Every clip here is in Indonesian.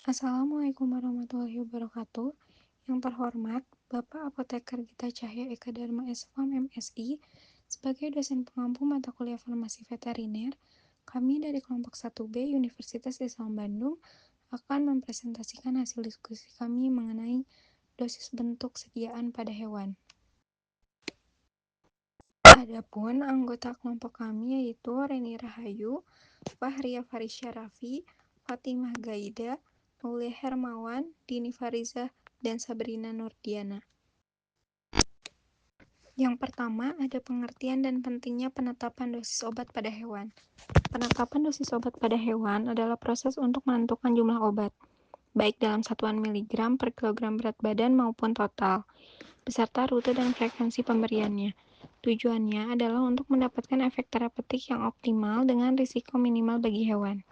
Assalamualaikum warahmatullahi wabarakatuh. Yang terhormat, Bapak Apoteker Gita Cahya Eka Dharma SFAM MSI, sebagai dosen pengampu mata kuliah farmasi veteriner, kami dari kelompok 1B Universitas Islam Bandung akan mempresentasikan hasil diskusi kami mengenai dosis bentuk sediaan pada hewan. Adapun anggota kelompok kami yaitu Reni Rahayu, Fahria Farisya Raffi, Fatimah Gaida, Aulia Hermawan, Dini Farizah, dan Sabrina Nurdiana. Yang pertama, ada pengertian dan pentingnya penetapan dosis obat pada hewan. Penetapan dosis obat pada hewan adalah proses untuk menentukan jumlah obat, baik dalam satuan miligram per kilogram berat badan maupun total, beserta rute dan frekuensi pemberiannya. Tujuannya adalah untuk mendapatkan efek terapeutik yang optimal dengan risiko minimal bagi hewan.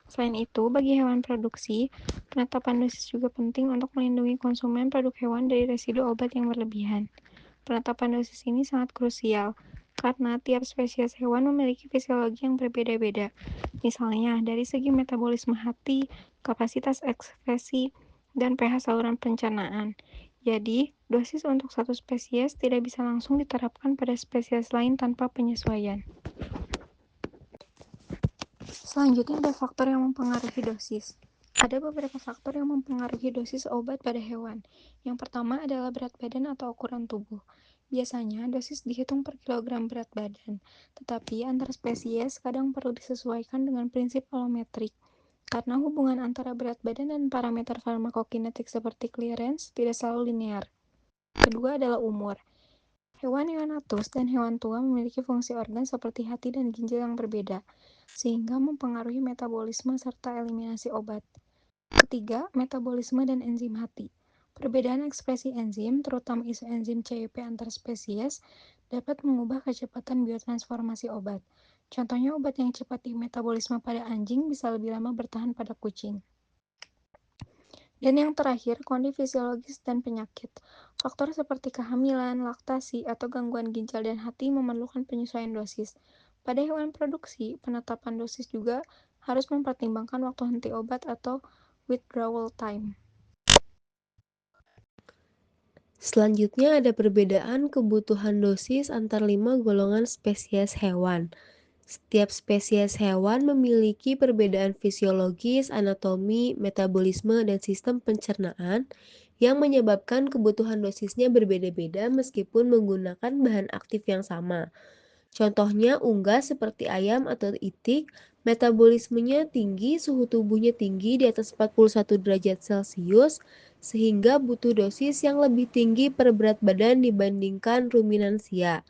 Selain itu, bagi hewan produksi, penetapan dosis juga penting untuk melindungi konsumen produk hewan dari residu obat yang berlebihan. Penetapan dosis ini sangat krusial, karena tiap spesies hewan memiliki fisiologi yang berbeda-beda. Misalnya, dari segi metabolisme hati, kapasitas ekskresi, dan pH saluran pencernaan. Jadi, dosis untuk satu spesies tidak bisa langsung diterapkan pada spesies lain tanpa penyesuaian. Selanjutnya ada faktor yang mempengaruhi dosis. Ada beberapa faktor yang mempengaruhi dosis obat pada hewan. Yang pertama adalah berat badan atau ukuran tubuh. Biasanya dosis dihitung per kilogram berat badan, tetapi antar spesies kadang perlu disesuaikan dengan prinsip volumetrik, karena hubungan antara berat badan dan parameter farmakokinetik seperti clearance tidak selalu linear. Kedua adalah umur. Hewan neonatus dan hewan tua memiliki fungsi organ seperti hati dan ginjal yang berbeda, sehingga mempengaruhi metabolisme serta eliminasi obat. Ketiga, metabolisme dan enzim hati. Perbedaan ekspresi enzim, terutama isoenzim CYP antar spesies, dapat mengubah kecepatan biotransformasi obat. Contohnya, obat yang cepat dimetabolisme pada anjing bisa lebih lama bertahan pada kucing. Dan yang terakhir, kondisi fisiologis dan penyakit. Faktor seperti kehamilan, laktasi, atau gangguan ginjal dan hati memerlukan penyesuaian dosis. Pada hewan produksi, penetapan dosis juga harus mempertimbangkan waktu henti obat atau withdrawal time. Selanjutnya ada perbedaan kebutuhan dosis antar 5 golongan spesies hewan. Setiap spesies hewan memiliki perbedaan fisiologis, anatomi, metabolisme, dan sistem pencernaan yang menyebabkan kebutuhan dosisnya berbeda-beda meskipun menggunakan bahan aktif yang sama. Contohnya unggas seperti ayam atau itik, metabolismenya tinggi, suhu tubuhnya tinggi di atas 41 derajat Celcius, sehingga butuh dosis yang lebih tinggi per berat badan dibandingkan ruminansia.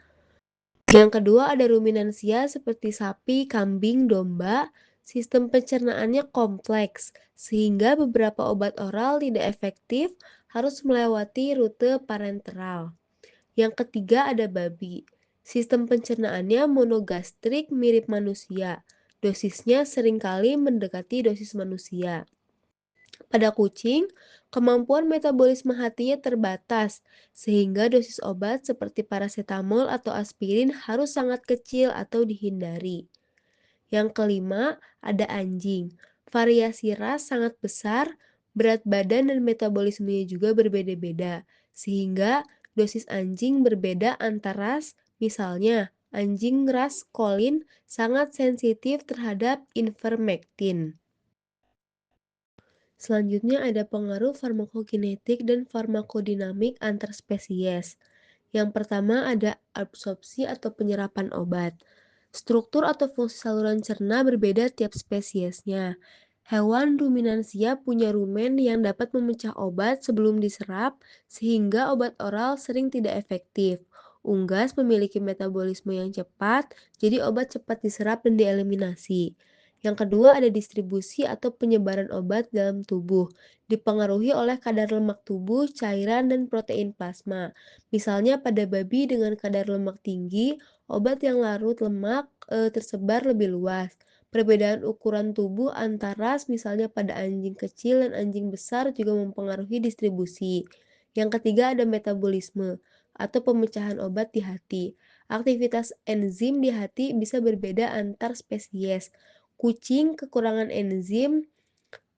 Yang kedua ada ruminansia seperti sapi, kambing, domba, sistem pencernaannya kompleks, sehingga beberapa obat oral tidak efektif harus melewati rute parenteral. Yang ketiga ada babi. Sistem pencernaannya monogastrik mirip manusia. Dosisnya seringkali mendekati dosis manusia. Pada kucing, kemampuan metabolisme hatinya terbatas, sehingga dosis obat seperti parasetamol atau aspirin harus sangat kecil atau dihindari. Yang kelima, ada anjing. Variasi ras sangat besar, berat badan dan metabolismenya juga berbeda-beda, sehingga dosis anjing berbeda antar ras. Misalnya, anjing ras Collin sangat sensitif terhadap ivermectin. Selanjutnya ada pengaruh farmakokinetik dan farmakodinamik antar spesies. Yang pertama ada absorpsi atau penyerapan obat. Struktur atau fungsi saluran cerna berbeda tiap spesiesnya. Hewan ruminansia punya rumen yang dapat memecah obat sebelum diserap, sehingga obat oral sering tidak efektif. Unggas memiliki metabolisme yang cepat, jadi obat cepat diserap dan dieliminasi. Yang kedua ada distribusi atau penyebaran obat dalam tubuh, dipengaruhi oleh kadar lemak tubuh, cairan, dan protein plasma. Misalnya pada babi dengan kadar lemak tinggi, obat yang larut lemak tersebar lebih luas. Perbedaan ukuran tubuh antar ras, misalnya pada anjing kecil dan anjing besar juga mempengaruhi distribusi. Yang ketiga ada metabolisme atau pemecahan obat di hati. Aktivitas enzim di hati bisa berbeda antar spesies. Kucing kekurangan enzim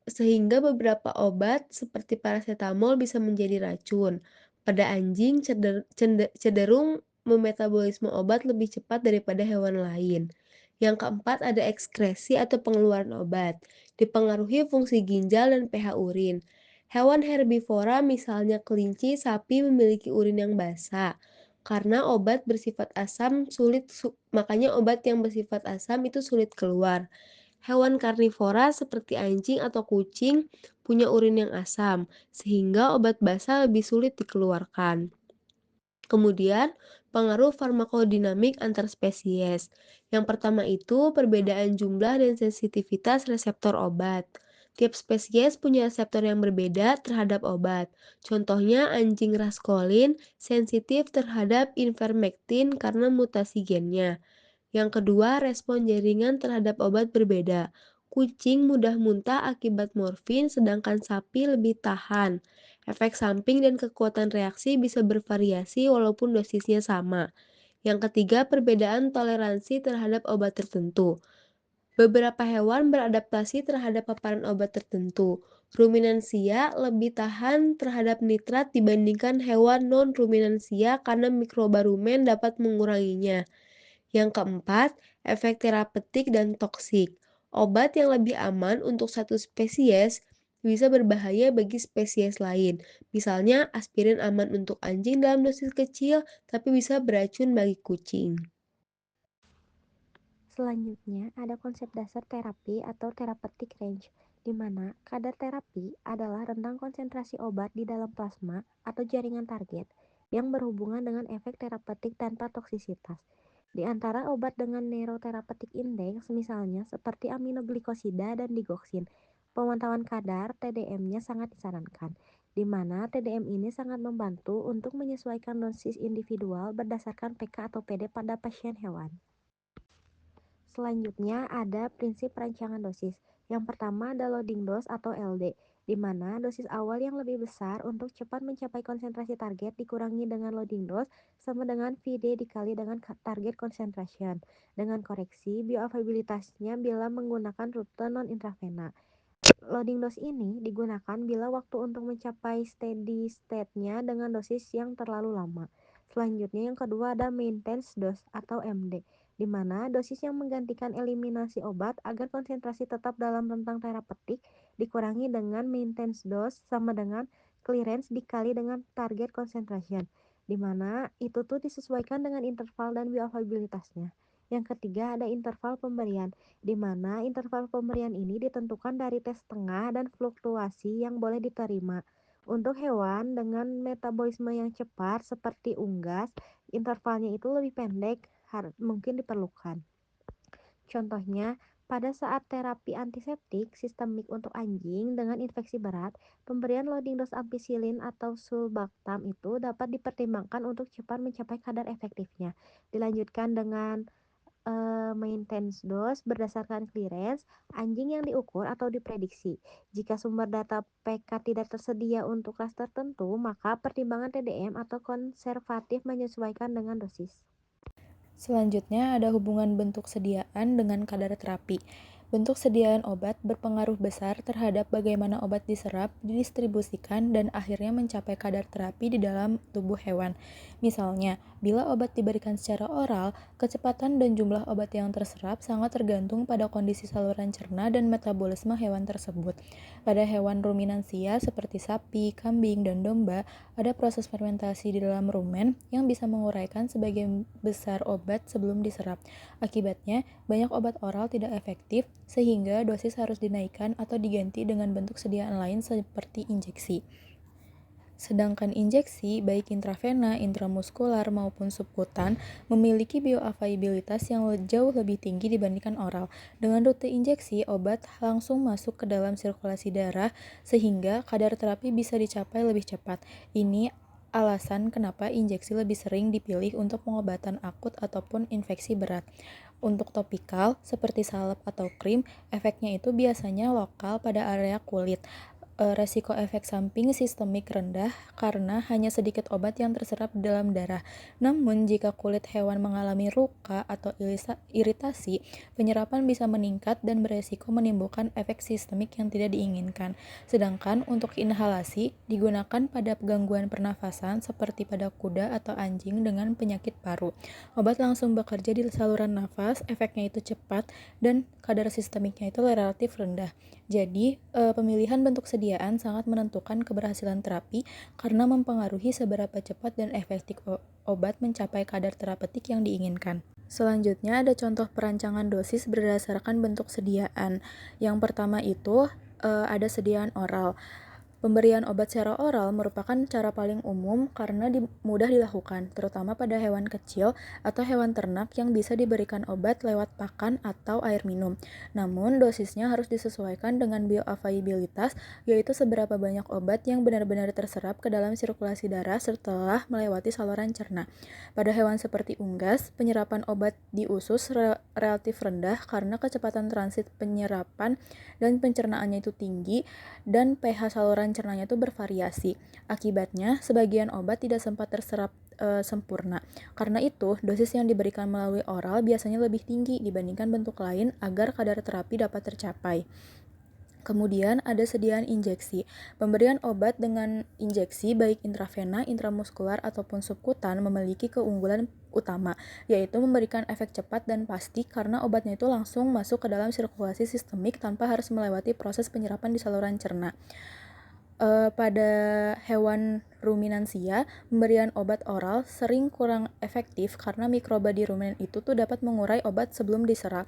sehingga beberapa obat seperti parasetamol bisa menjadi racun. Pada anjing cenderung memetabolisme obat lebih cepat daripada hewan lain. Yang keempat ada ekskresi atau pengeluaran obat, dipengaruhi fungsi ginjal dan pH urin. Hewan herbivora misalnya kelinci, sapi memiliki urin yang basa. Karena obat bersifat asam makanya obat yang bersifat asam itu sulit keluar. Hewan karnivora seperti anjing atau kucing punya urin yang asam, sehingga obat basa lebih sulit dikeluarkan. Kemudian, pengaruh farmakodinamik antar spesies. Yang pertama itu perbedaan jumlah dan sensitivitas reseptor obat. Tiap spesies punya reseptor yang berbeda terhadap obat. Contohnya anjing raskolin sensitif terhadap ivermectin karena mutasi gennya. Yang kedua, respon jaringan terhadap obat berbeda. Kucing mudah muntah akibat morfin, sedangkan sapi lebih tahan. Efek samping dan kekuatan reaksi bisa bervariasi walaupun dosisnya sama. Yang ketiga, perbedaan toleransi terhadap obat tertentu. Beberapa hewan beradaptasi terhadap paparan obat tertentu. Ruminansia lebih tahan terhadap nitrat dibandingkan hewan non-ruminansia karena mikroba rumen dapat menguranginya. Yang keempat, efek terapeutik dan toksik. Obat yang lebih aman untuk satu spesies bisa berbahaya bagi spesies lain. Misalnya, aspirin aman untuk anjing dalam dosis kecil, tapi bisa beracun bagi kucing. Selanjutnya, ada konsep dasar terapi atau therapeutic range, di mana kadar terapi adalah rentang konsentrasi obat di dalam plasma atau jaringan target yang berhubungan dengan efek terapeutik tanpa toksisitas. Di antara obat dengan neurotherapeutic index, misalnya seperti aminoglikosida dan digoksin, pemantauan kadar TDM-nya sangat disarankan, di mana TDM ini sangat membantu untuk menyesuaikan dosis individual berdasarkan PK atau PD pada pasien hewan. Selanjutnya ada prinsip rancangan dosis. Yang pertama ada loading dose atau LD, di mana dosis awal yang lebih besar untuk cepat mencapai konsentrasi target dikurangi dengan loading dose sama dengan VD dikali dengan target concentration, dengan koreksi bioavailabilitasnya bila menggunakan rute non-intravena. Loading dose ini digunakan bila waktu untuk mencapai steady state-nya dengan dosis yang terlalu lama. Selanjutnya yang kedua ada maintenance dose atau MD, di mana dosis yang menggantikan eliminasi obat agar konsentrasi tetap dalam rentang terapeutik dikurangi dengan maintenance dose sama dengan clearance dikali dengan target concentration, di mana itu tuh disesuaikan dengan interval dan bioavailabilitasnya. Yang ketiga ada interval pemberian, di mana interval pemberian ini ditentukan dari tes tengah dan fluktuasi yang boleh diterima. Untuk hewan dengan metabolisme yang cepat seperti unggas, intervalnya itu lebih pendek, mungkin diperlukan. Contohnya, pada saat terapi antiseptik sistemik untuk anjing dengan infeksi berat, pemberian loading dose ampicillin atau sulbactam itu dapat dipertimbangkan untuk cepat mencapai kadar efektifnya. Dilanjutkan dengan maintenance dose berdasarkan clearance anjing yang diukur atau diprediksi. Jika sumber data PK tidak tersedia untuk kelas tertentu, maka pertimbangan TDM atau konservatif menyesuaikan dengan dosis. Selanjutnya ada hubungan bentuk sediaan dengan kadar terapi. Bentuk sediaan obat berpengaruh besar terhadap bagaimana obat diserap, didistribusikan, dan akhirnya mencapai kadar terapi di dalam tubuh hewan. Misalnya, bila obat diberikan secara oral, kecepatan dan jumlah obat yang terserap sangat tergantung pada kondisi saluran cerna dan metabolisme hewan tersebut. Pada hewan ruminansia seperti sapi, kambing, dan domba, ada proses fermentasi di dalam rumen yang bisa menguraikan sebagian besar obat sebelum diserap. Akibatnya, banyak obat oral tidak efektif, sehingga dosis harus dinaikkan atau diganti dengan bentuk sediaan lain seperti injeksi. Sedangkan injeksi, baik intravena, intramuskular, maupun subkutan, memiliki bioavailabilitas yang jauh lebih tinggi dibandingkan oral. Dengan rute injeksi, obat langsung masuk ke dalam sirkulasi darah, sehingga kadar terapi bisa dicapai lebih cepat. Ini alasan kenapa injeksi lebih sering dipilih untuk pengobatan akut ataupun infeksi berat. Untuk topikal, seperti salep atau krim, efeknya itu biasanya lokal pada area kulit. resiko efek samping sistemik rendah karena hanya sedikit obat yang terserap dalam darah. Namun, jika kulit hewan mengalami luka atau iritasi, penyerapan bisa meningkat dan beresiko menimbulkan efek sistemik yang tidak diinginkan. Sedangkan untuk inhalasi digunakan pada gangguan pernafasan seperti pada kuda atau anjing dengan penyakit paru. Obat langsung bekerja di saluran nafas, efeknya itu cepat dan kadar sistemiknya itu relatif rendah. Jadi, pemilihan bentuk sediaan sangat menentukan keberhasilan terapi karena mempengaruhi seberapa cepat dan efektif obat mencapai kadar terapeutik yang diinginkan. Selanjutnya ada contoh perancangan dosis berdasarkan bentuk sediaan. Yang pertama itu ada sediaan oral. Pemberian obat secara oral merupakan cara paling umum karena mudah dilakukan, terutama pada hewan kecil atau hewan ternak yang bisa diberikan obat lewat pakan atau air minum. Namun, dosisnya harus disesuaikan dengan bioavailabilitas, yaitu seberapa banyak obat yang benar-benar terserap ke dalam sirkulasi darah setelah melewati saluran cerna. Pada hewan seperti unggas, penyerapan obat di usus relatif rendah karena kecepatan transit penyerapan dan pencernaannya itu tinggi, dan pH saluran cernanya itu bervariasi. Akibatnya, sebagian obat tidak sempat terserap sempurna. Karena itu, dosis yang diberikan melalui oral biasanya lebih tinggi dibandingkan bentuk lain agar kadar terapi dapat tercapai. Kemudian ada sediaan injeksi. Pemberian obat dengan injeksi baik intravena, intramuskular, ataupun subkutan memiliki keunggulan utama, yaitu memberikan efek cepat dan pasti karena obatnya itu langsung masuk ke dalam sirkulasi sistemik tanpa harus melewati proses penyerapan di saluran cerna. Pada hewan ruminansia, pemberian obat oral sering kurang efektif karena mikroba di rumen itu tuh dapat mengurai obat sebelum diserap.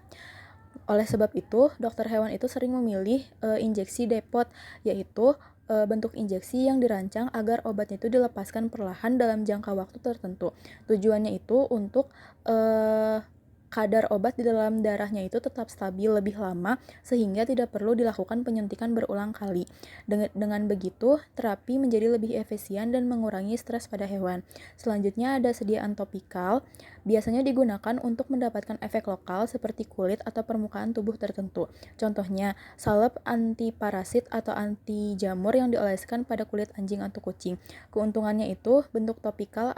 Oleh sebab itu, dokter hewan itu sering memilih injeksi depot, yaitu bentuk injeksi yang dirancang agar obatnya itu dilepaskan perlahan dalam jangka waktu tertentu. Tujuannya itu untuk kadar obat di dalam darahnya itu tetap stabil lebih lama sehingga tidak perlu dilakukan penyuntikan berulang kali. Dengan begitu, terapi menjadi lebih efisien dan mengurangi stres pada hewan. Selanjutnya ada sediaan topikal. Biasanya digunakan untuk mendapatkan efek lokal seperti kulit atau permukaan tubuh tertentu. Contohnya, salep antiparasit atau anti jamur yang dioleskan pada kulit anjing atau kucing. Keuntungannya itu, bentuk topikal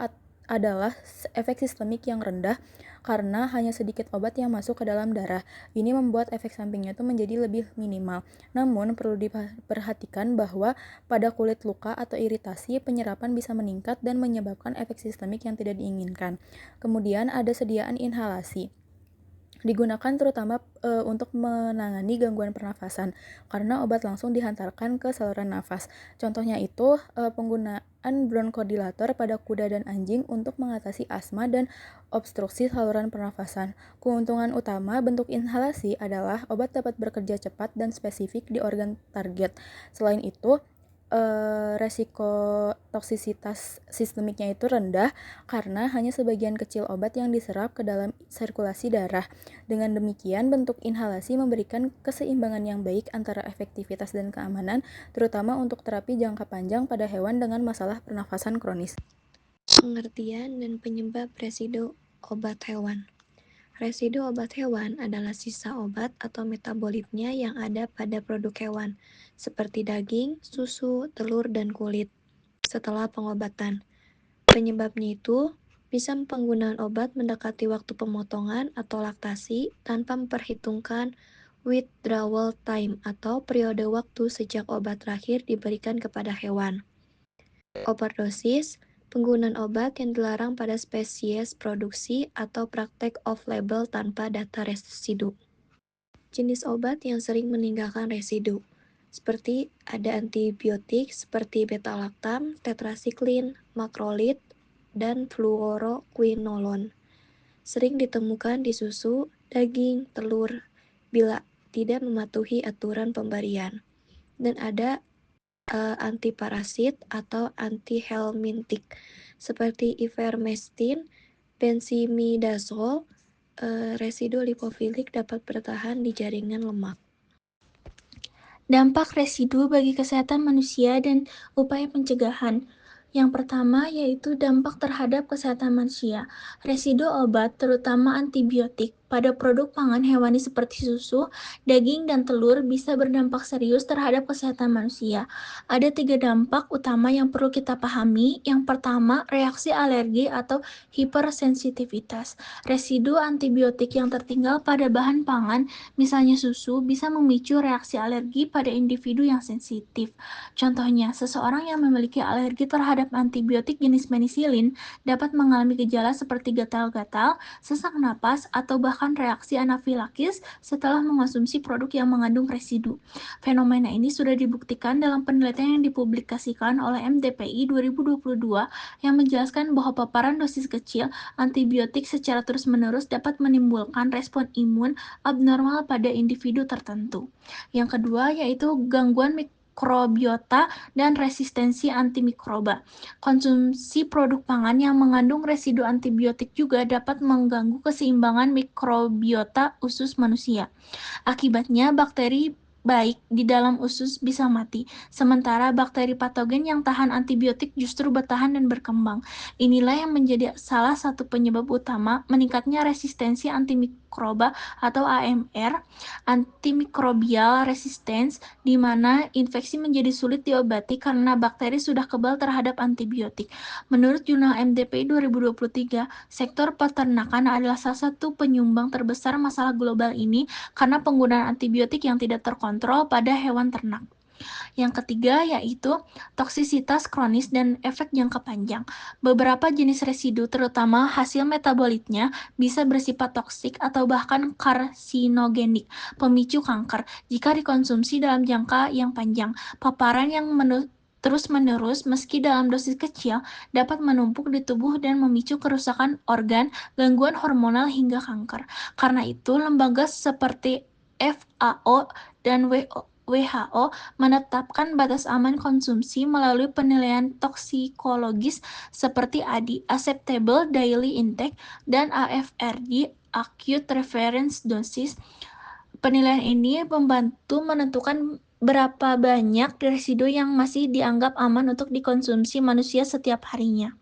adalah efek sistemik yang rendah karena hanya sedikit obat yang masuk ke dalam darah. Ini membuat efek sampingnya itu menjadi lebih minimal. Namun, perlu diperhatikan bahwa pada kulit luka atau iritasi, penyerapan bisa meningkat dan menyebabkan efek sistemik yang tidak diinginkan. Kemudian ada sediaan inhalasi. Digunakan terutama untuk menangani gangguan pernafasan karena obat langsung dihantarkan ke saluran nafas. Contohnya itu penggunaan bronkodilator pada kuda dan anjing untuk mengatasi asma dan obstruksi saluran pernafasan. Keuntungan utama bentuk inhalasi adalah obat dapat bekerja cepat dan spesifik di organ target. Selain itu, resiko toksisitas sistemiknya itu rendah karena hanya sebagian kecil obat yang diserap ke dalam sirkulasi darah. Dengan demikian, bentuk inhalasi memberikan keseimbangan yang baik antara efektivitas dan keamanan, terutama untuk terapi jangka panjang pada hewan dengan masalah pernafasan kronis. Pengertian dan penyebab residu obat hewan. Residu obat hewan adalah sisa obat atau metabolitnya yang ada pada produk hewan, seperti daging, susu, telur, dan kulit, setelah pengobatan. Penyebabnya itu bisa penggunaan obat mendekati waktu pemotongan atau laktasi tanpa memperhitungkan withdrawal time atau periode waktu sejak obat terakhir diberikan kepada hewan. Overdosis, penggunaan obat yang dilarang pada spesies produksi atau praktek off-label tanpa data residu. Jenis obat yang sering meninggalkan residu, seperti ada antibiotik seperti beta-lactam, tetrasiklin, makrolid, dan fluoroquinolone. Sering ditemukan di susu, daging, telur, bila tidak mematuhi aturan pemberian. Dan ada antiparasit atau antihelmintik seperti ivermectin, benzimidazole. Residu lipofilik dapat bertahan di jaringan lemak. Dampak residu bagi kesehatan manusia dan upaya pencegahan. Yang pertama yaitu dampak terhadap kesehatan manusia. Residu obat, terutama antibiotik, pada produk pangan hewani seperti susu, daging, dan telur bisa berdampak serius terhadap kesehatan manusia. Ada 3 dampak utama yang perlu kita pahami. Yang pertama, reaksi alergi atau hipersensitivitas. Residu antibiotik yang tertinggal pada bahan pangan, misalnya susu, bisa memicu reaksi alergi pada individu yang sensitif. Contohnya, seseorang yang memiliki alergi terhadap antibiotik jenis penisilin dapat mengalami gejala seperti gatal-gatal, sesak napas, atau bahkan reaksi anafilaksis setelah mengonsumsi produk yang mengandung residu. Fenomena ini sudah dibuktikan dalam penelitian yang dipublikasikan oleh MDPI 2022 yang menjelaskan bahwa paparan dosis kecil antibiotik secara terus-menerus dapat menimbulkan respon imun abnormal pada individu tertentu. Yang kedua yaitu gangguan mikrobiota dan resistensi antimikroba. Konsumsi produk pangan yang mengandung residu antibiotik juga dapat mengganggu keseimbangan mikrobiota usus manusia. Akibatnya, bakteri baik di dalam usus bisa mati, sementara bakteri patogen yang tahan antibiotik justru bertahan dan berkembang. Inilah yang menjadi salah satu penyebab utama meningkatnya resistensi antimikroba atau AMR, antimicrobial resistance, di mana infeksi menjadi sulit diobati karena bakteri sudah kebal terhadap antibiotik. Menurut jurnal MDPI 2023, sektor peternakan adalah salah satu penyumbang terbesar masalah global ini karena penggunaan antibiotik yang tidak terkontrol pada hewan ternak. Yang ketiga yaitu toksisitas kronis dan efek jangka panjang. Beberapa jenis residu, terutama hasil metabolitnya, bisa bersifat toksik atau bahkan karsinogenik, pemicu kanker, jika dikonsumsi dalam jangka yang panjang. Paparan yang terus-menerus meski dalam dosis kecil dapat menumpuk di tubuh dan memicu kerusakan organ, gangguan hormonal hingga kanker. Karena itu, lembaga seperti FAO dan WHO menetapkan batas aman konsumsi melalui penilaian toksikologis seperti ADI, Acceptable Daily Intake, dan AFRD, Acute Reference Dosage. Penilaian ini membantu menentukan berapa banyak residu yang masih dianggap aman untuk dikonsumsi manusia setiap harinya.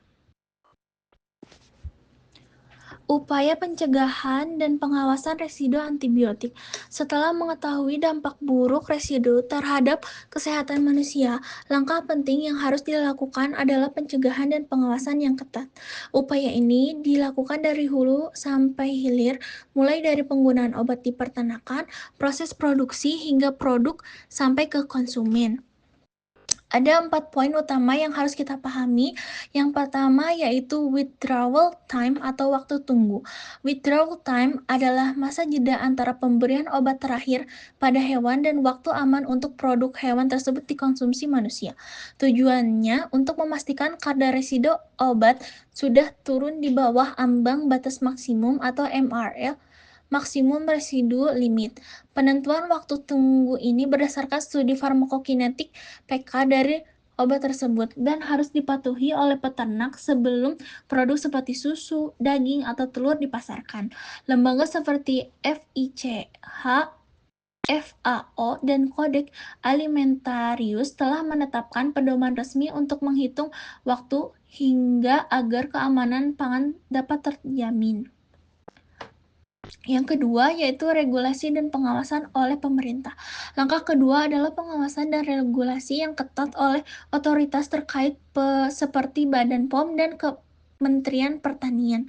Upaya pencegahan dan pengawasan residu antibiotik. Setelah mengetahui dampak buruk residu terhadap kesehatan manusia, langkah penting yang harus dilakukan adalah pencegahan dan pengawasan yang ketat. Upaya ini dilakukan dari hulu sampai hilir, mulai dari penggunaan obat di peternakan, proses produksi, hingga produk sampai ke konsumen. Ada 4 poin utama yang harus kita pahami. Yang pertama yaitu withdrawal time atau waktu tunggu. Withdrawal time adalah masa jeda antara pemberian obat terakhir pada hewan dan waktu aman untuk produk hewan tersebut dikonsumsi manusia. Tujuannya untuk memastikan kadar residu obat sudah turun di bawah ambang batas maksimum atau MRL, maksimum residu limit. Penentuan waktu tunggu ini berdasarkan studi farmakokinetik PK dari obat tersebut dan harus dipatuhi oleh peternak sebelum produk seperti susu, daging, atau telur dipasarkan. Lembaga seperti FICH, FAO, dan Kodeks Alimentarius telah menetapkan pedoman resmi untuk menghitung waktu hingga agar keamanan pangan dapat terjamin. Yang kedua yaitu regulasi dan pengawasan oleh pemerintah. Langkah kedua adalah pengawasan dan regulasi yang ketat oleh otoritas terkait seperti Badan POM dan Kementerian Pertanian.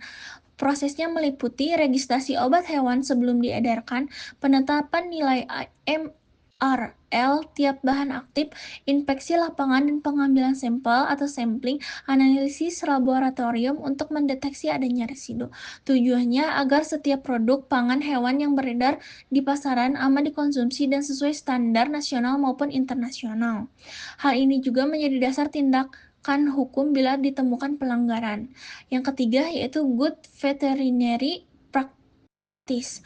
Prosesnya meliputi registrasi obat hewan sebelum diedarkan, penetapan nilai MRL tiap bahan aktif, inspeksi lapangan dan pengambilan sampel atau sampling, analisis laboratorium untuk mendeteksi adanya residu. Tujuannya agar setiap produk pangan hewan yang beredar di pasaran aman dikonsumsi dan sesuai standar nasional maupun internasional. Hal ini juga menjadi dasar tindakan hukum bila ditemukan pelanggaran. Yang ketiga yaitu Good Veterinary Practice.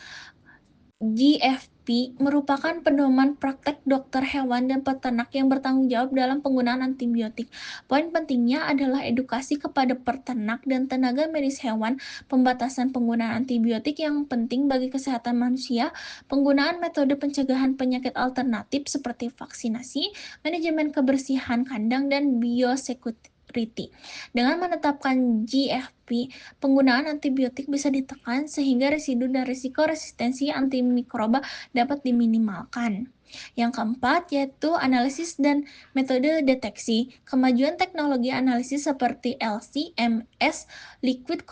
GFP merupakan pedoman praktek dokter hewan dan peternak yang bertanggung jawab dalam penggunaan antibiotik. Poin pentingnya adalah edukasi kepada peternak dan tenaga medis hewan, pembatasan penggunaan antibiotik yang penting bagi kesehatan manusia, penggunaan metode pencegahan penyakit alternatif seperti vaksinasi, manajemen kebersihan kandang, dan biosecurity RITI. Dengan menetapkan GFP, penggunaan antibiotik bisa ditekan sehingga residu dan risiko resistensi antimikroba dapat diminimalkan. Yang keempat yaitu analisis dan metode deteksi. Kemajuan teknologi analisis seperti LC-MS, liquid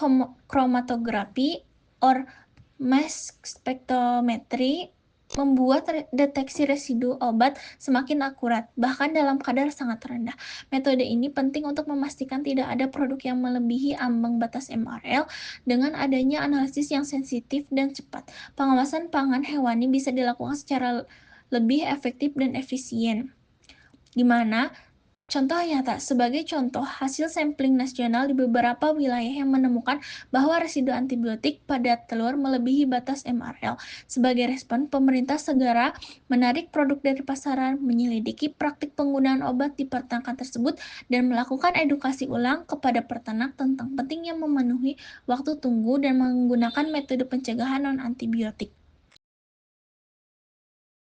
chromatography, or mass spectrometry membuat deteksi residu obat semakin akurat, bahkan dalam kadar sangat rendah. Metode ini penting untuk memastikan tidak ada produk yang melebihi ambang batas MRL. Dengan adanya analisis yang sensitif dan cepat, pengawasan pangan hewani bisa dilakukan secara lebih efektif dan efisien. Di mana contoh nyata, sebagai contoh, hasil sampling nasional di beberapa wilayah yang menemukan bahwa residu antibiotik pada telur melebihi batas MRL. Sebagai respon, pemerintah segera menarik produk dari pasaran, menyelidiki praktik penggunaan obat di peternakan tersebut, dan melakukan edukasi ulang kepada peternak tentang pentingnya memenuhi waktu tunggu dan menggunakan metode pencegahan non-antibiotik.